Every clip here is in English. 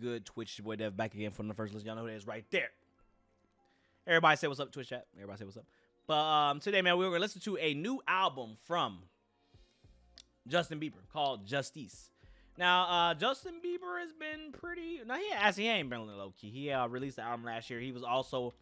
good? Twitch, your boy Dev back again from the first list. Y'all know who it is right there. Everybody say what's up, Twitch chat. Everybody say what's up. But today, man, we're going to listen to a new album from Justin Bieber called Justice. Now, Justin Bieber has been pretty... Now, he ain't been low-key. He released the album last year. He was also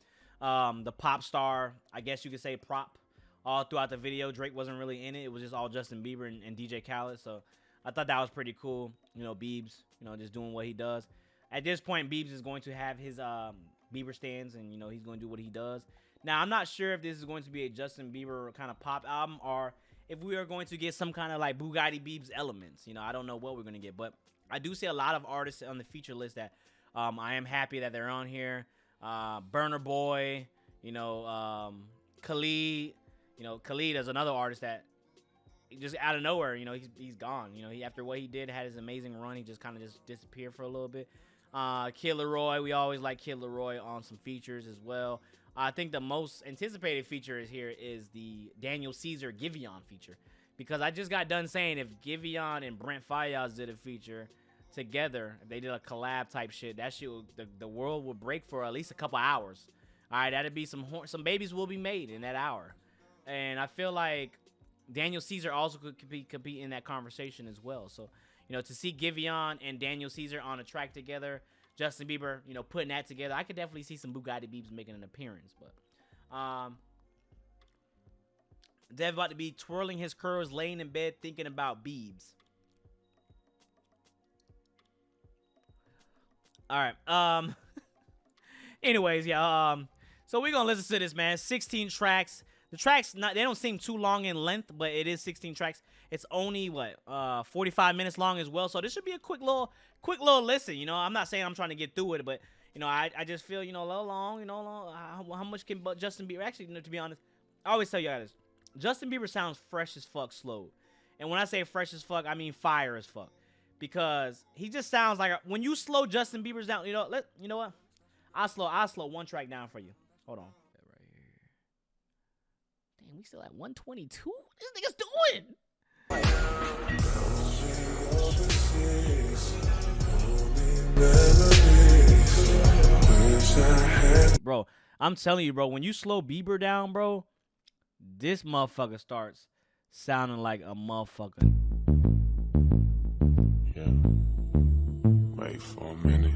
the pop star, I guess you could say prop, all throughout the video. Drake wasn't really in it. It was just all Justin Bieber and DJ Khaled. So, I thought that was pretty cool. You know, Beibs, you know, just doing what he does. At this point, Beibs is going to have his Bieber stands, and, you know, he's going to do what he does. Now, I'm not sure if this is going to be a Justin Bieber kind of pop album or if we are going to get some kind of like Buggati Beibs elements. You know, I don't know what we're going to get, but I do see a lot of artists on the feature list that I am happy that they're on here. Burner Boy, you know, Khalid. You know, Khalid is another artist that just out of nowhere, you know, he's gone. You know, after what he did, had his amazing run, he just kind of just disappeared for a little bit. Kid Laroi, we always like Kid Laroi on some features as well. I think the most anticipated feature is the Daniel Caesar Giveon feature, because I just got done saying if Giveon and Brent Faiyaz did a feature together, if they did a collab type shit, that shit the world would break for at least a couple hours. All right, that'd be some babies will be made in that hour, and I feel like Daniel Caesar also could be in that conversation as well. So, you know, to see Giveon and Daniel Caesar on a track together, Justin Bieber, you know, putting that together, I could definitely see some Buggati Beibs making an appearance. But Dev about to be twirling his curls, laying in bed, thinking about Beibs. All right. Anyways, yeah. So we're gonna listen to this, man. 16 tracks. The tracks, they don't seem too long in length, but it is 16 tracks. It's only, what, 45 minutes long as well. So this should be a quick little listen. You know, I'm not saying I'm trying to get through it, but, you know, I just feel, you know, a little long, you know, how much can Justin Bieber, actually, you know, to be honest, I always tell you guys, Justin Bieber sounds fresh as fuck slow. And when I say fresh as fuck, I mean fire as fuck. Because he just sounds like, when you slow Justin Bieber's down, you know what? I'll slow one track down for you. Hold on. We still at 122? This nigga's doing. Bro, I'm telling you, bro, when you slow Bieber down, bro, this motherfucker starts sounding like a motherfucker. Yeah. Wait for a minute.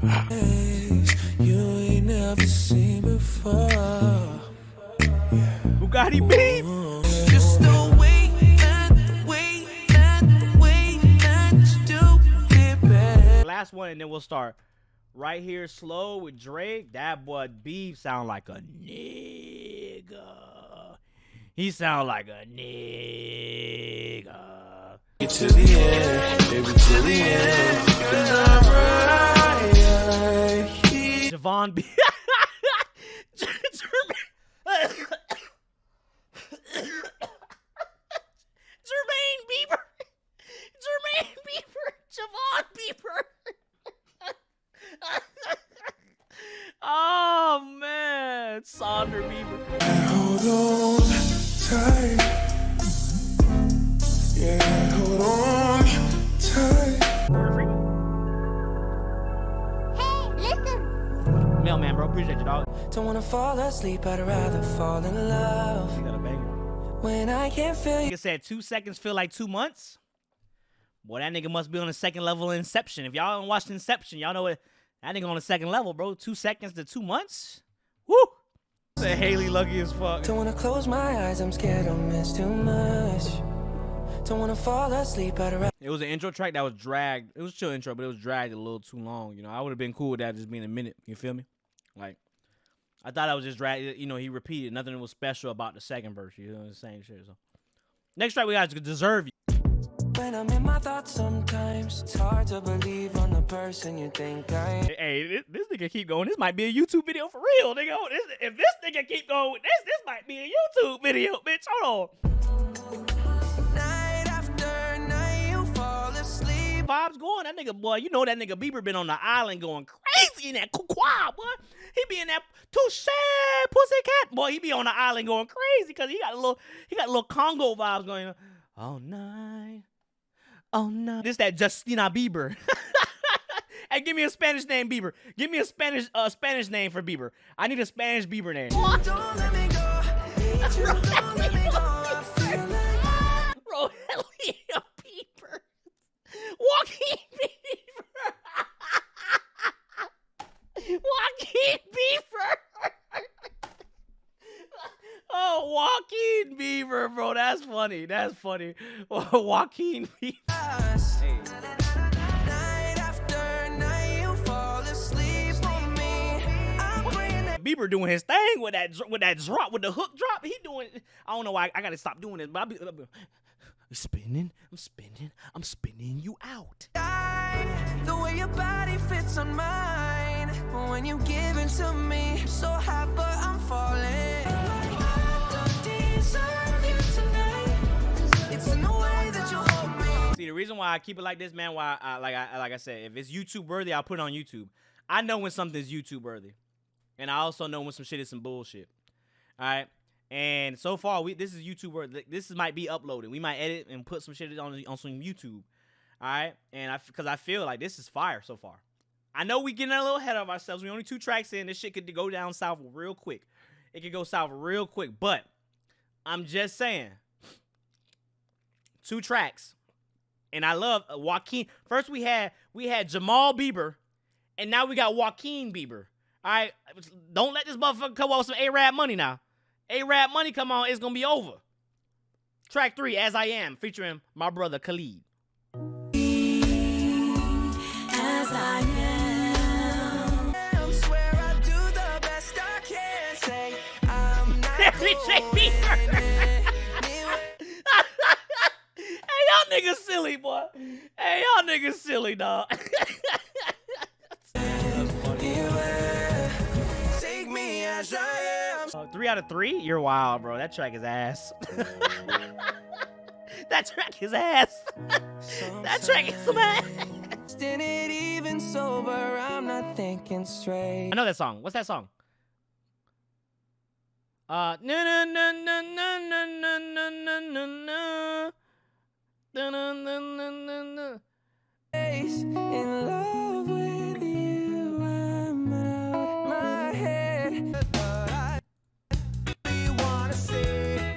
You ain't never seen before. Buggati Beibs. Just the way that you do it, babe. Last one, and then we'll start right here slow with Drake. That boy Beibs sound like a nigga. He sound like a nigga. Get to the end, baby, to the end. Jaquan Beiber. Jouquin Beiber, Jaquan Beiber. Oh man, Sonder Bieber. Hold on tight. Yeah, hold on tight. Hey, listen. Mailman, bro, appreciate you, dog. Don't wanna fall asleep, I'd rather fall in love. You got a banger. When I can't feel you. Nigga said 2 seconds feel like 2 months. Boy, that nigga must be on the second level of Inception. If y'all don't watch Inception, y'all know what that nigga on the second level, bro. 2 seconds to 2 months. Woo! Said Haley lucky as fuck. Don't wanna close my eyes, I'm scared I'll miss too much. Don't wanna fall asleep, I'd rather. It was an intro track that was dragged. It was a chill intro, but it was dragged a little too long. You know, I would have been cool with that just being a minute. You feel me? Like, I thought I was just dragged. You know, he repeated. Nothing was special about the second verse. You know, the same shit. So, next track we got is Deserve You. When I'm in my thoughts sometimes, it's hard to believe on the person you think I am. Hey, this nigga keep going. This might be a YouTube video for real, nigga. If this nigga keep going with this might be a YouTube video, bitch. Hold on. Night after night, you fall asleep. Vibes going. That nigga, boy, you know that nigga Bieber been on the island going crazy in that kukwa, boy. He be in that touche pussycat. Boy, he be on the island going crazy because he got a little Congo vibes going on. All night. Oh no. This that Justina Bieber. Hey, give me a Spanish name, Bieber. Give me a Spanish name for Bieber. I need a Spanish Bieber name. Don't let me go. Need you, don't let me go. I feel like Rogelio Bieber. Joaquin Bieber. Joaquin Bieber. Oh, Joaquin Bieber, bro. That's funny. That's funny. Joaquin Bieber. us. Hey. Night after night, you fall asleep on me. I'm praying that Bieber doing his thing with that drop, with the hook drop. He doing. I don't know why. I gotta stop doing it. But I'm spinning. I'm spinning you out. the way your body fits on mine. When you give it to me, so hot, but I'm falling. I don't deserve you tonight. It's in the way that you hold me. See, the reason why I keep it like this, man, why like I said, if it's YouTube worthy, I'll put it on YouTube. I know when something's YouTube worthy, and I also know when some shit is some bullshit. All right, and so far this is YouTube worthy. This might be uploaded. We might edit and put some shit on some YouTube. All right, and because I feel like this is fire so far. I know we getting a little ahead of ourselves. We only 2 tracks in. This shit could go down south real quick. It could go south real quick, but I'm just saying, 2 tracks. And I love Joaquin. First we had Jamal Bieber, and now we got Joaquin Bieber. All right, don't let this motherfucker come on with some A-Rap money now. A-Rap money come on, it's gonna be over. Track 3, As I Am, featuring my brother Khalid. As I am, swear I do the best I can. Say I'm not Hey, y'all niggas silly, boy. Hey, y'all niggas silly, dog. Take me as I am. 3 out of 3? You're wild, bro. That track is ass. That track is ass. That track is some ass. Did it even sober? I'm not thinking straight. I know that song. What's that song? Na na na na na na na na na na na. Na na na na na na. In love with you, I'm out my head. You wanna say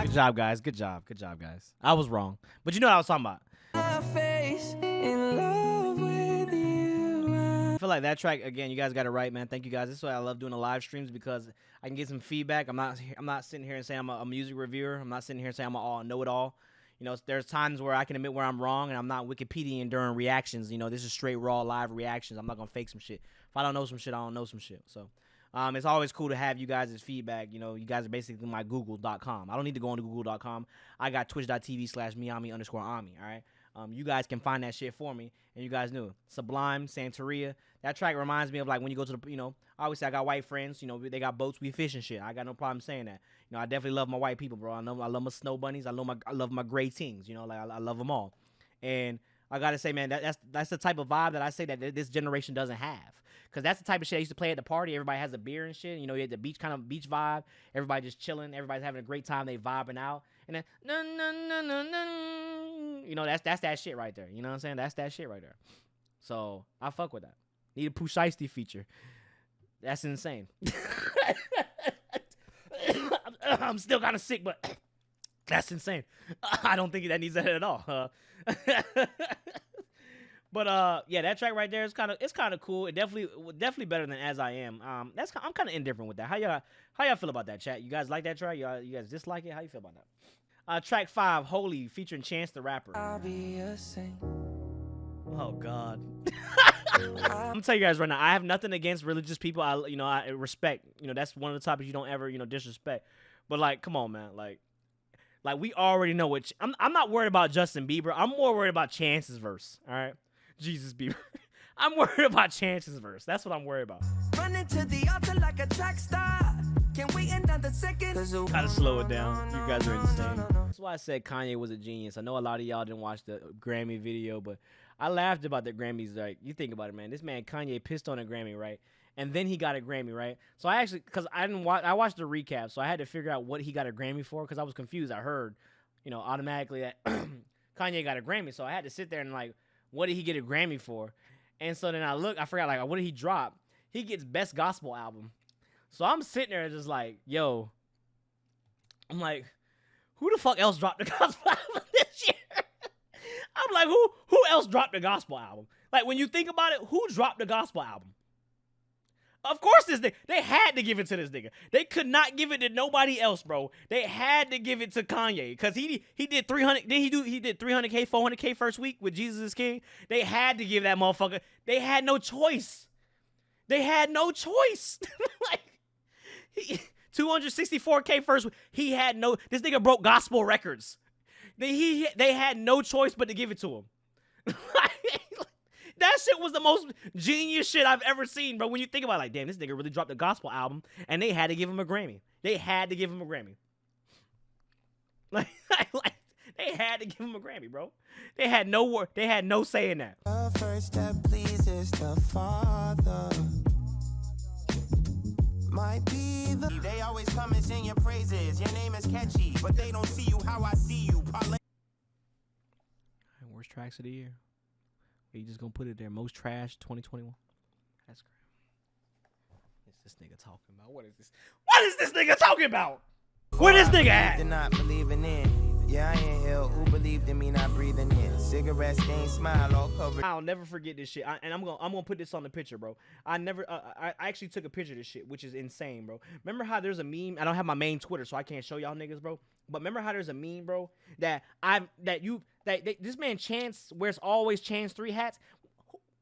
Good job, guys. Good job. Good job, guys. I was wrong. But you know what I was talking about. my face in love with you. I feel like that track, again, you guys got it right, man. Thank you, guys. This is why I love doing the live streams, because I can get some feedback. I'm not sitting here and saying I'm a music reviewer. I'm not sitting here and saying I'm a know-it-all. You know, there's times where I can admit where I'm wrong, and I'm not Wikipediaing during reactions. You know, this is straight raw live reactions. I'm not gonna fake some shit. If I don't know some shit, I don't know some shit. So, it's always cool to have you guys' feedback. You know, you guys are basically my Google.com. I don't need to go on to Google.com. I got twitch.tv/Meami_Ami. All right. You guys can find that shit for me, and you guys knew Sublime, Santeria. That track reminds me of like when you go to the, you know, obviously I got white friends. You know, they got boats, we fish and shit. I got no problem saying that. You know, I definitely love my white people, bro. I love my snow bunnies. I love my gray tings. You know, like I love them all. And I gotta say, man, that's the type of vibe that I say that this generation doesn't have. Cause that's the type of shit I used to play at the party. Everybody has a beer and shit. You know, you had the beach vibe. Everybody just chilling. Everybody's having a great time. They vibing out. And then you know, that's that shit right there. You know what I'm saying? That's that shit right there. So I fuck with that. Need a Pooh Shiesty feature. That's insane. I'm still kind of sick, but that's insane. I don't think that needs that at all. But yeah, that track right there is kind of cool. It definitely better than As I Am. I'm kind of indifferent with that. How y'all feel about that, chat? You guys like that track? You guys dislike it? How you feel about that? Track 5, Holy, featuring Chance the Rapper. I'll be a saint. Oh God. I'm gonna tell you guys right now, I have nothing against religious people. I respect. You know, that's one of the topics you don't ever, disrespect. But like, come on, man. Like we already know what. I'm not worried about Justin Bieber. I'm more worried about Chance's verse. All right, Jesus Bieber. I'm worried about Chance's verse. That's what I'm worried about. Running to the altar like a track star. Can we end on the second? Gotta slow it down. You guys are insane. That's why I said Kanye was a genius. I know a lot of y'all didn't watch the Grammy video, but I laughed about the Grammys. Like, you think about it, man. This man Kanye pissed on a Grammy, right? And then he got a Grammy, right? So I actually, because I watched the recap, so I had to figure out what he got a Grammy for, because I was confused. I heard, automatically that Kanye got a Grammy, so I had to sit there and like, what did he get a Grammy for? And so then I forgot, like, what did he drop? He gets best gospel album. So I'm sitting there just like, yo, I'm like, who the fuck else dropped the gospel album this year? I'm like, who else dropped the gospel album? Like, when you think about it, who dropped the gospel album? Of course this nigga. They had to give it to this nigga. They could not give it to nobody else, bro. They had to give it to Kanye because he did 300. He did 300K, 400K first week with Jesus is King. They had to give that motherfucker. They had no choice. They had no choice. Like 264K first week. He had no. This nigga broke gospel records. They had no choice but to give it to him. That shit was the most genius shit I've ever seen, bro. When you think about it, like, damn, this nigga really dropped a gospel album, and they had to give him a Grammy. They had to give him a Grammy. Like they had to give him a Grammy, bro. They had no say in that. The first step pleases the Father. Might be the. They always come and sing your praises. Your name is catchy, but they don't see you how I see you. Worst tracks of the year. You just gonna put it there. Most trash 2021. That's great. What's this nigga talking about? What is this? What is this nigga talking about? Where this nigga at? They're not believing in. Yeah, I ain't hell. Who believed in me not breathing in? Cigarette stain smile all covered. I'll never forget this shit. And I'm gonna put this on the picture, bro. I actually took a picture of this shit, which is insane, bro. Remember how there's a meme? I don't have my main Twitter, so I can't show y'all niggas, bro. But remember how there's a meme, bro, that this man Chance wears always Chance 3 hats.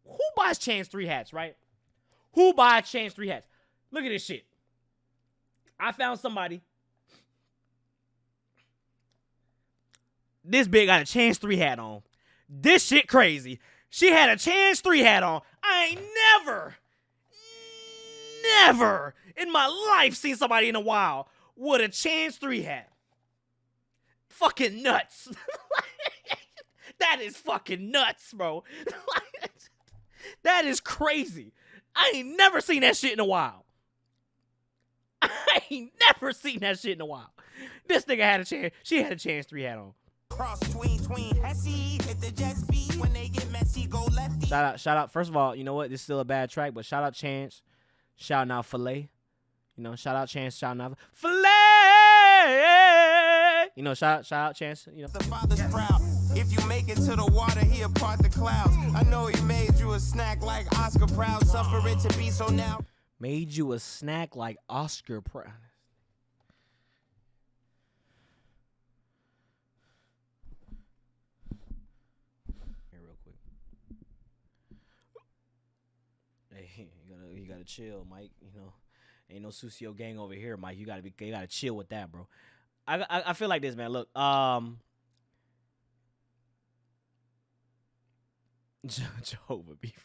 Who buys Chance 3 hats, right? Who buys Chance 3 hats? Look at this shit. I found somebody. This bitch got a Chance 3 hat on. This shit crazy. She had a Chance 3 hat on. I ain't never in my life seen somebody in a while with a Chance 3 hat. Fucking nuts. That is fucking nuts, bro. That is crazy. I ain't never seen that shit in a while. I ain't never seen that shit in a while. This nigga had a Chance. She had a Chance 3 hat on. Cross tween Hesse, hit the jet speed when they get messy, go lefty. Shout out. First of all, you know what? This is still a bad track, but shout out Chance. Shout out Filet. You know, shout out Chance. Shout out Filet. You know, shout out Chance. You know, the Father's proud. If you make it to the water, he'll part the clouds. I know he made you a snack like Oscar Proud. Suffer it to be so now. Made you a snack like Oscar Proud. Here, real quick. Hey, you gotta chill, Mike. You know, ain't no Susio gang over here, Mike. You gotta chill with that, bro. I feel like this, man. Look, Jehovah Beaver.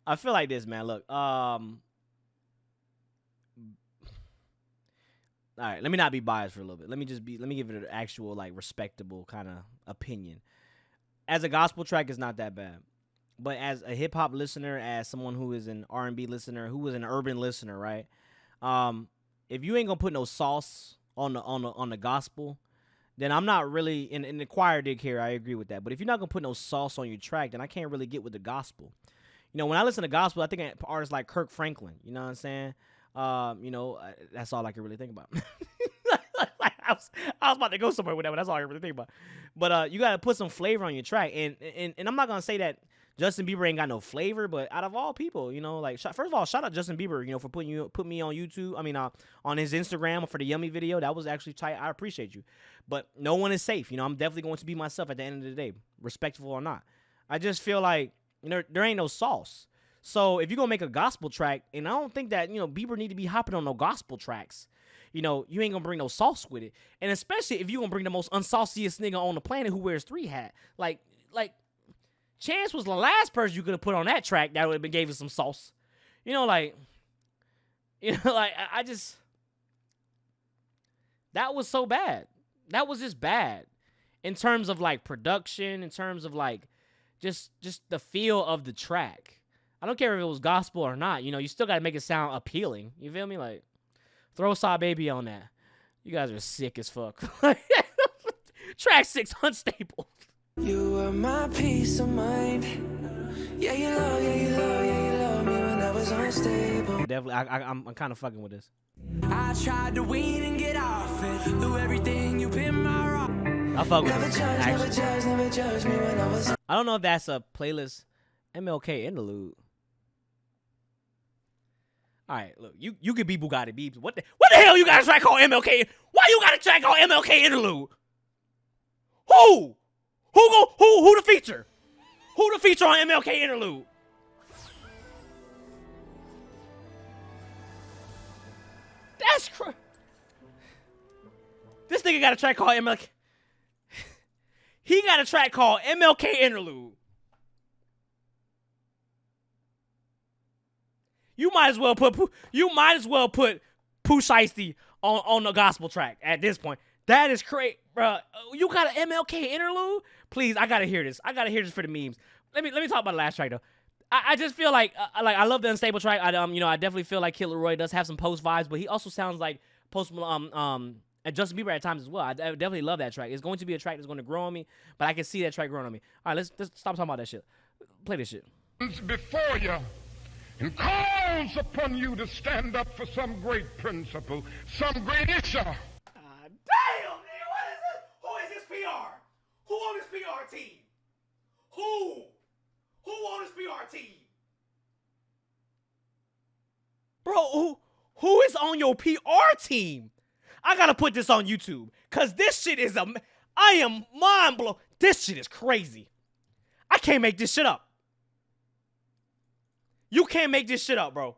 I feel like this, man. Look, all right, let me not be biased for a little bit. Let me give it an actual, like, respectable kind of opinion. As a gospel track, it's not that bad. But as a hip hop listener, as someone who is an R&B listener, who is an urban listener, right? If you ain't gonna put no sauce on the gospel, then I'm not really in the choir dig here. I agree with that. But if you're not gonna put no sauce on your track, then I can't really get with the gospel. You know, when I listen to gospel, I think of artists like Kirk Franklin. You know what I'm saying? You know, that's all I can really think about. I was about to go somewhere with that, but that's all I can really think about. But you gotta put some flavor on your track, and I'm not gonna say that Justin Bieber ain't got no flavor, but out of all people, you know, like, first of all, shout out Justin Bieber, you know, for put me on YouTube. I mean, on his Instagram for the Yummy video. That was actually tight. I appreciate you. But no one is safe. You know, I'm definitely going to be myself at the end of the day, respectful or not. I just feel like, you know, there ain't no sauce. So if you're going to make a gospel track, and I don't think that, you know, Bieber need to be hopping on no gospel tracks. You know, you ain't going to bring no sauce with it. And especially if you're going to bring the most unsauciest nigga on the planet who wears 3 hat. Like, Chance was the last person you could have put on that track that would have been gave us some sauce. You know, like, I just, that was so bad. That was just bad in terms of, like, production, in terms of, like, just the feel of the track. I don't care if it was gospel or not. You know, you still got to make it sound appealing. You feel me? Like, throw Saw Baby on that. You guys are sick as fuck. Track 6, Unstable. You are my peace of mind. Yeah, you love me when I was unstable. Definitely, I'm kind of fucking with this. I tried to wean and get off it. Through everything you been my rock. I fuck with Never this. judge, never Actually. judge, never judge me when I was. I don't know if that's a playlist. MLK interlude. All right, look, you could be Buggati Beibs. What the hell you got a track called MLK? Why you got a track called MLK interlude? Who the feature? Who the feature on MLK interlude? That's crazy. This nigga got a track called MLK. He got a track called MLK interlude. You might as well put Pooh Shiesty on the gospel track at this point. That is crazy, bro. You got an MLK interlude? Please, I gotta hear this. I gotta hear this for the memes. Let me talk about the last track though. I just feel like I love the unstable track. I definitely feel like Kid Leroy does have some Post vibes, but he also sounds like Post and Justin Bieber at times as well. I definitely love that track. It's going to be a track that's going to grow on me, but I can see that track growing on me. All right, let's stop talking about that shit. Play this shit. Before you and calls upon you to stand up for some great principle, some great issue. Damn, man, what is this? Who is this PR? Who on this PR team? Who on this PR team? Bro, who is on your PR team? I gotta put this on YouTube, cause this shit is I am mind blown. This shit is crazy. I can't make this shit up. You can't make this shit up, bro.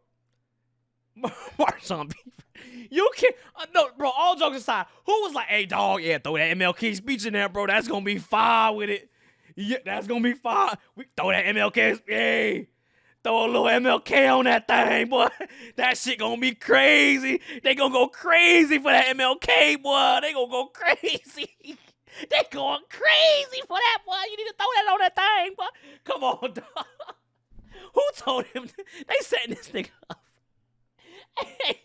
Marshawn Bieber. You can't. No, bro, all jokes aside, who was like, hey, dog, yeah, throw that MLK speech in there, bro. That's going to be fire with it. Yeah, that's going to be fire. We throw that MLK. Hey, throw a little MLK on that thing, boy. That shit going to be crazy. They going to go crazy for that MLK, boy. They going to go crazy. They going crazy for that, boy. You need to throw that on that thing, boy. Come on, dog. Who told him? They setting this nigga up. Hey.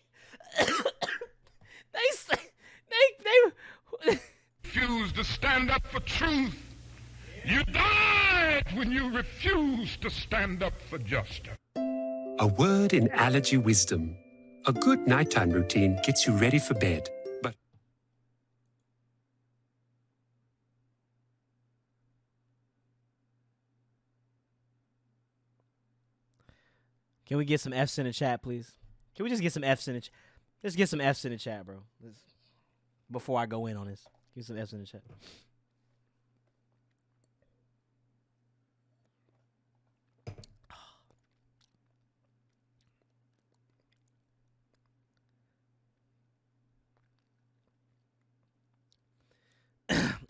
They Refuse to stand up for truth. You died when you refused to stand up for justice. A word in allergy wisdom. A good nighttime routine gets you ready for bed. But Can we get some F's in the chat, please? Can we just get some F's in the chat? Just get some F's in the chat, bro. Before I go in on this. Get some F's in the chat.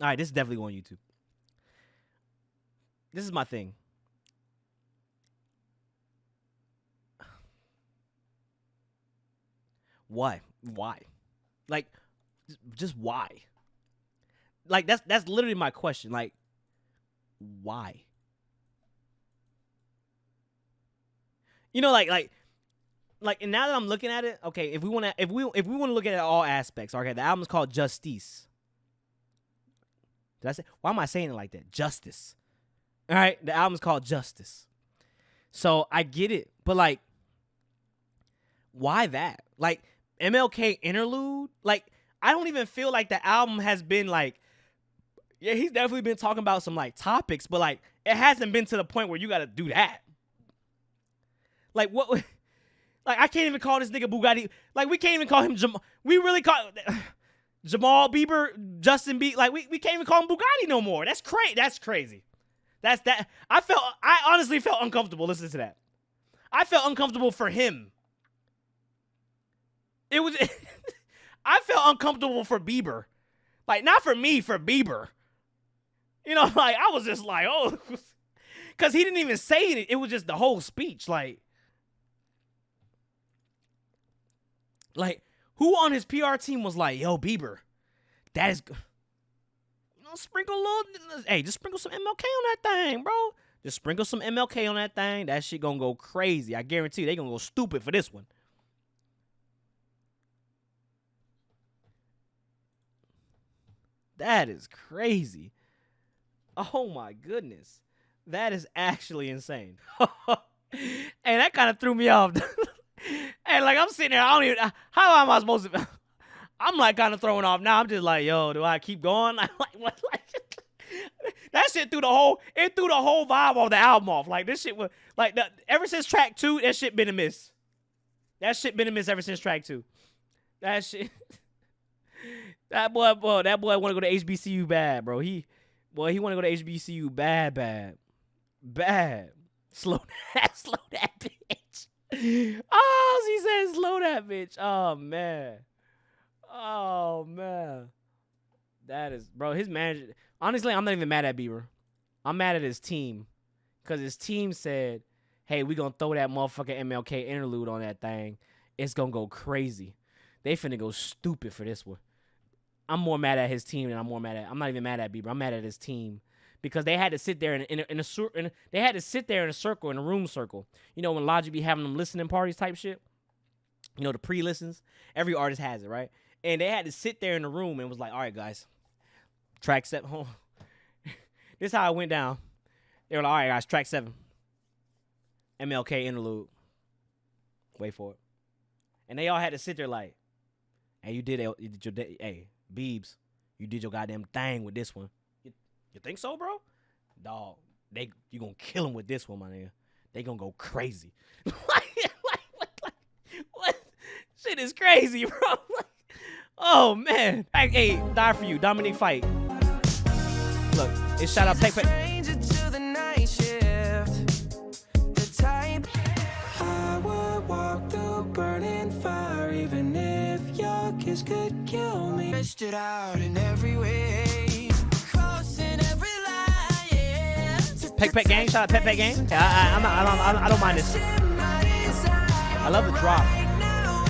All right, this is definitely on YouTube. This is my thing. Why? Like, just why? Like, that's literally my question. Like, why? You know, like, and now that I'm looking at it, okay, if we want to look at it all aspects, okay, the album's called Justice. Did I say? Why am I saying it like that? Justice. All right, the album's called Justice. So I get it, but like, why that? Like, MLK interlude? Like, I don't even feel like the album has been like, yeah, he's definitely been talking about some like topics, but like, it hasn't been to the point where you got to do that. Like, what? Like, I can't even call this nigga Buggati. Like, we can't even call him we really call Jamal Bieber, Justin Bieber. Like, we can't even call him Buggati no more. That's crazy. That's crazy. I honestly felt uncomfortable listening to that. I felt uncomfortable for him. It was, I felt uncomfortable for Bieber. Like, not for me, for Bieber. You know, like, I was just like, oh, because he didn't even say it. It was just the whole speech. Like, who on his PR team was like, yo, Bieber, that is, you know, sprinkle a little, hey, just sprinkle some MLK on that thing, bro. Just sprinkle some MLK on that thing. That shit gonna go crazy. I guarantee you, they gonna go stupid for this one. That is crazy. Oh my goodness. That is actually insane. Hey, that kind of threw me off. And like I'm sitting there, I don't even. How am I supposed to? I'm like kind of thrown off now. I'm just like, yo, do I keep going? Like what? Like that shit threw the whole. It threw the whole vibe of the album off. Like this shit was like ever since track 2, that shit been a miss. That shit been a miss ever since track 2. That shit. That boy want to go to HBCU bad, bro. He want to go to HBCU bad. Slow that bitch. Oh, she said slow that bitch. Oh man. That is, bro. His manager. Honestly, I'm not even mad at Bieber. I'm mad at his team, cause his team said, "Hey, we gonna throw that motherfucking MLK interlude on that thing. It's gonna go crazy. They finna go stupid for this one." I'm more mad at his team than I'm not even mad at Bieber. I'm mad at his team because they had to sit there in a circle, in a room circle. You know when Logic be having them listening parties type shit. You know the pre-listens. Every artist has it, right? And they had to sit there in the room and was like, "All right, guys, track 7." This is how it went down. They were like, "All right, guys, track 7, MLK interlude. Wait for it." And they all had to sit there like, "Hey, you did your hey." Beibs, you did your goddamn thing with this one. You think so, bro? Dog, you gonna kill him with this one, my nigga. They gonna go crazy. What? Shit is crazy, bro. Oh man. Hey, die for you, Dominique Fight. Look, it's shout out Peck. Stranger to the night shift. The type I would walk through burning fire, even if your kiss could kill me. Stretched it out in every way, crossing every line, yeah. Peck Gang, shout out Peck Gang. I don't mind this. I love the drop.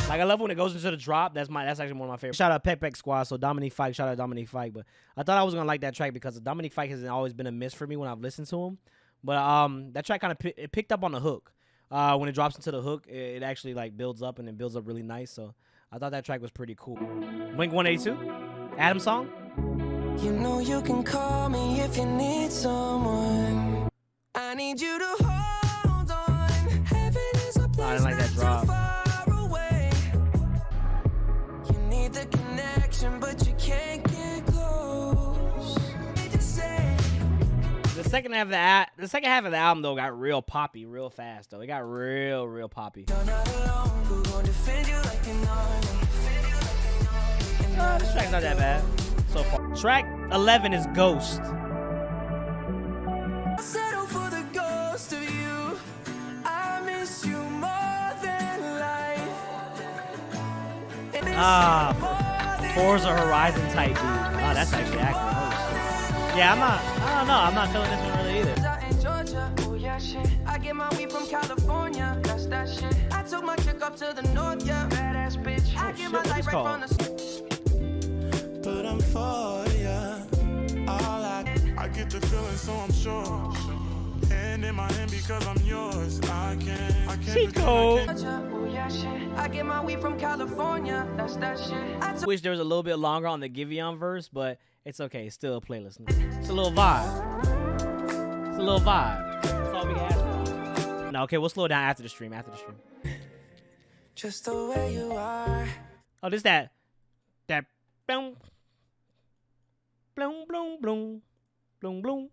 Like I love when it goes into the drop. That's actually one of my favorites. Shout out Peck Squad. So Dominique Fike, shout out Dominique Fike. But I thought I was gonna like that track because Dominique Fike has always been a miss for me when I've listened to him. But that track kind of it picked up on the hook. When it drops into the hook, it actually like builds up and it builds up really nice. So I thought that track was pretty cool. Blink 182, Adam song. You know you can call me if you need someone. I need you to hold on. Heaven is a place I didn't like that drop. far away. You need the connection, but you can't get close. The second half of the album though got real poppy real fast though. It got real poppy. You're not alone. We're gonna defend you like an army. This track's not that bad so far. Track 11 is Ghost. Settle for the ghost of you. I miss you more than life. Forza Horizon type dude. Oh, that's actually accurate. Yeah, I'm not feeling this one really either. In Georgia, oh yeah, shit. I get my weed from California, that's that shit. I took my chick up to the north, yeah, badass bitch. I get my life right from the. But I'm for ya. All I get the feeling, so I'm sure. Hand in my hand because I'm yours. I can't. Chico. Oh yeah, shit. I get my weed from California, that's that shit. I took Wish there was a little bit longer on the Giveon verse, but it's okay. It's still a playlist. It's a little vibe. That's all we can ask for. No, okay, we'll slow it down after the stream. just the way you are. Oh, this that boom, bloom, bloom, bloom, bloom, bloom,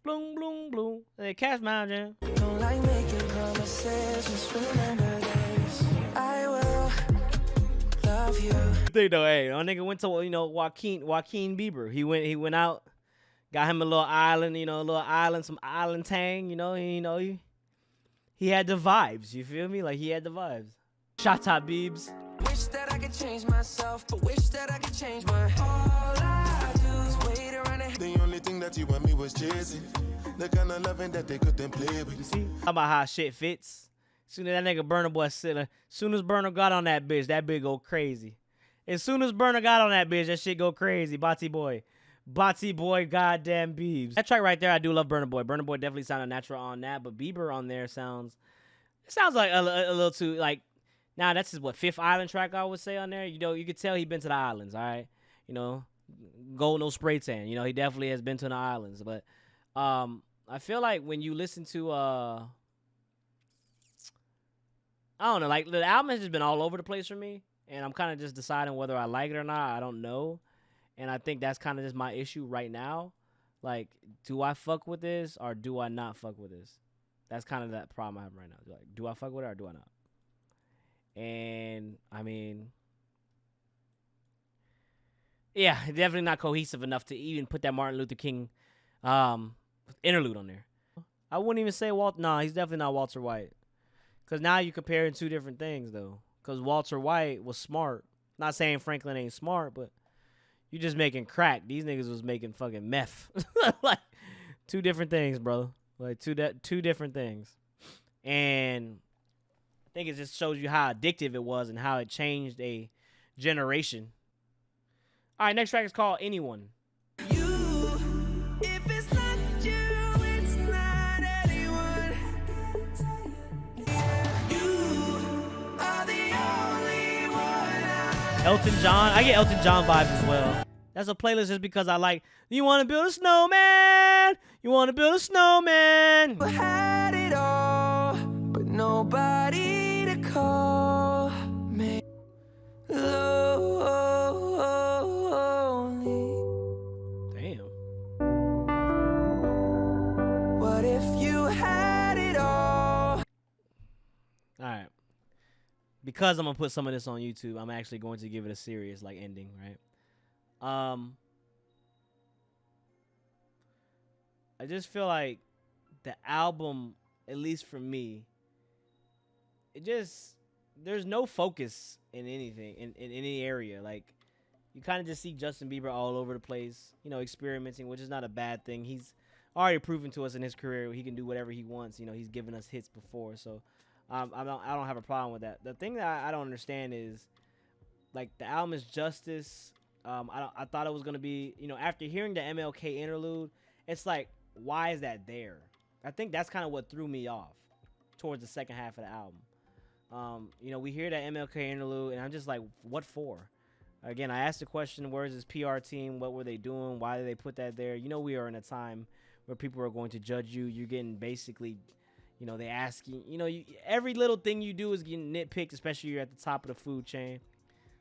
bloom, bloom, bloom. Hey, Cash my jam. Don't like making promises, just remember this. I will love you. Thing though, hey, our nigga went to Jouquin Beiber. He went out, got him a little island, some island tang. He had the vibes. You feel me? Like he had the vibes. Shout out Beibs. Wish that I could change myself, but wish that I could change my. All I do is wait around and. The only thing that you and me was chasing. The kind of loving that they couldn't play with. You see? How about how shit fits? Soon as that nigga Burner Boy soon as Burner got on that bitch go crazy. As soon as Burner got on that bitch, that shit go crazy. Bati boy, goddamn Beibs. That track right there, I do love Burner Boy. Burner Boy definitely sounded natural on that, but Bieber on there sounds like a little too like. Now that's his fifth island track I would say on there. You could tell he been to the islands, all right. Gold no spray tan. He definitely has been to the islands, but I feel like when you listen to I don't know, like the album has just been all over the place for me, and I'm kind of just deciding whether I like it or not. I don't know, and I think that's kind of just my issue right now. Like, do I fuck with this or do I not fuck with this? That's kind of that problem I have right now. Like, do I fuck with it or do I not? And I mean, yeah, definitely not cohesive enough to even put that Martin Luther King interlude on there. I wouldn't even say Walter. Nah, he's definitely not Walter White. Because now you're comparing two different things, though. Because Walter White was smart. Not saying Franklin ain't smart, but you just making crack. These niggas was making fucking meth. Like, two different things, bro. Like, two different things. And I think it just shows you how addictive it was and how it changed a generation. All right, next track is called Anyone. Elton John. I get Elton John vibes as well. That's a playlist just because I like, you want to build a snowman? You want to build a snowman? We had it all, but nobody to call me lonely. Damn. What if you had it all? All right. Because I'm gonna put some of this on YouTube, I'm actually going to give it a serious like ending, right? I just feel like the album, at least for me, there's no focus in anything, in any area. Like, you kind of just see Justin Bieber all over the place, you know, experimenting, which is not a bad thing. He's already proven to us in his career he can do whatever he wants. You know, he's given us hits before, so I don't have a problem with that. The thing that I don't understand is, like, the album is Justice. I thought it was gonna be, you know, after hearing the MLK interlude, it's like, why is that there? I think that's kind of what threw me off towards the second half of the album. You know, we hear that MLK interlude, and I'm just like, what for? Again, I asked the question, where's his PR team? What were they doing? Why did they put that there? You know, we are in a time where people are going to judge you. You're getting basically, you know, they ask you, you know, every little thing you do is getting nitpicked, especially you're at the top of the food chain.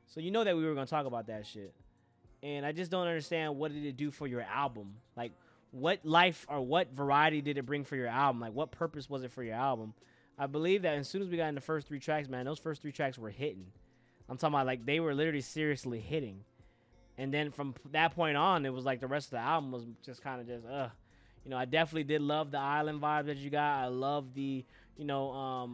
So you know that we were going to talk about that shit. And I just don't understand, what did it do for your album? Like, what life or what variety did it bring for your album? Like, what purpose was it for your album? I believe that as soon as we got in the first 3 tracks, man, those first 3 tracks were hitting. I'm talking about, like, they were literally seriously hitting. And then from that point on, it was like the rest of the album was just kind of just, You know, I definitely did love the island vibe that you got. I love the, you know,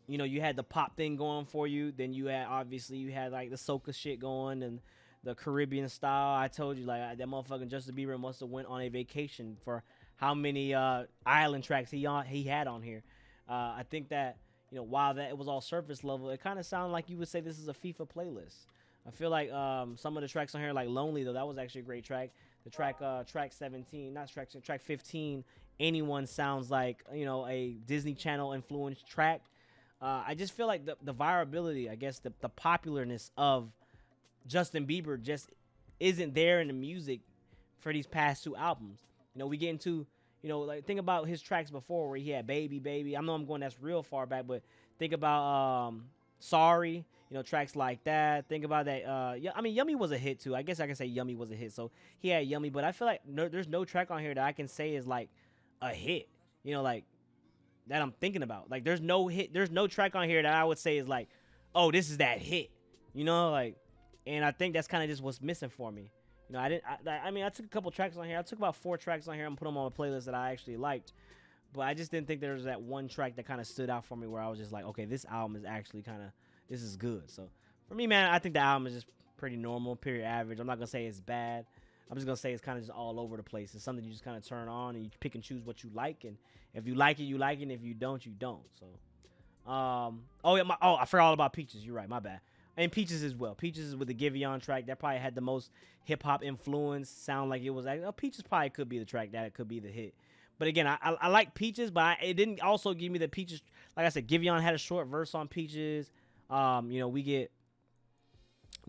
you had the pop thing going for you. Then you had, obviously, you had, like, the soca shit going and the Caribbean style. I told you, like, that motherfucking Justin Bieber must have went on a vacation for how many island tracks he had on here. I think that, you know, while that it was all surface level, it kind of sounded like you would say this is a FIFA playlist. I feel like some of the tracks on here, like Lonely, though, that was actually a great track. The track 17, not track 15, Anyone sounds like, you know, a Disney Channel influenced track. I just feel like the virability, I guess, the popularness of Justin Bieber just isn't there in the music for these past 2 albums. You know, we get into, you know, like, think about his tracks before where he had Baby. I know I'm going that's real far back, but think about Sorry, you know, tracks like that. Think about that. Yeah, I mean, Yummy was a hit too. I guess I can say Yummy was a hit. So he had Yummy, but I feel like there's no track on here that I can say is like a hit. You know, like that I'm thinking about. Like, there's no track on here that I would say is like, oh, this is that hit. You know, like, and I think that's kind of just what's missing for me. You know, I took a couple tracks on here. I took about 4 tracks on here and put them on a playlist that I actually liked. But I just didn't think there was that one track that kind of stood out for me where I was just like, okay, this album is actually this is good. So for me, man, I think the album is just pretty normal, period average. I'm not going to say it's bad. I'm just going to say it's kind of just all over the place. It's something you just kind of turn on and you pick and choose what you like. And if you like it, you like it. And if you don't, you don't. So, I forgot all about Peaches. You're right. My bad. And Peaches as well. Peaches is with the Giveon track. That probably had the most hip-hop influence. Sound like it was like, Peaches probably could be the track that it could be the hit. But again, I like Peaches, but it didn't also give me the Peaches. Like I said, Giveon had a short verse on Peaches. You know, we get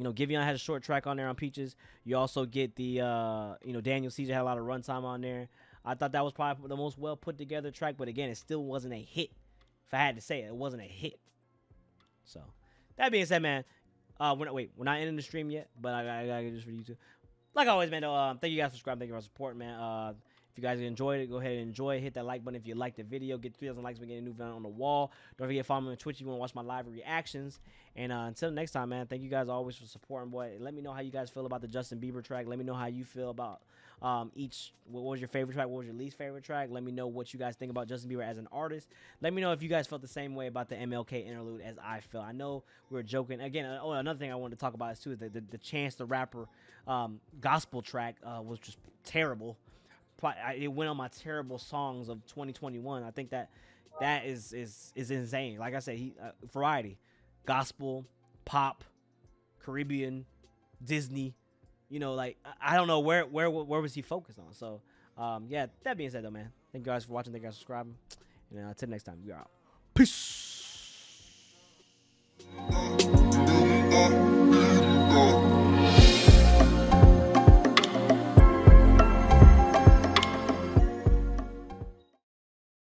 You know, Giveon has a short track on there on Peaches. You also get the, you know, Daniel Caesar had a lot of runtime on there. I thought that was probably the most well put together track, but again, it still wasn't a hit. If I had to say it, it wasn't a hit. So, that being said, man, we're not ending the stream yet, but I got to do this for you too. Like always, man, thank you guys for subscribing. Thank you for supporting, man. If you guys enjoyed it, go ahead and enjoy it. Hit that like button if you liked the video. Get 3,000 likes. We get a new video on the wall. Don't forget to follow me on Twitch if you want to watch my live reactions. And until next time, man, thank you guys always for supporting, boy. Let me know how you guys feel about the Justin Bieber track. Let me know how you feel about what was your favorite track? What was your least favorite track? Let me know what you guys think about Justin Bieber as an artist. Let me know if you guys felt the same way about the MLK interlude as I felt. I know we were joking. Again, another thing I wanted to talk about is too is the Chance the Rapper gospel track was just terrible. It went on my terrible songs of 2021. I think that is insane. Like I said, he variety, gospel, pop, Caribbean, Disney. You know, like I don't know where was he focused on. So yeah. That being said, though, man, thank you guys for watching. Thank you guys for subscribing. And until next time, we are out. Peace.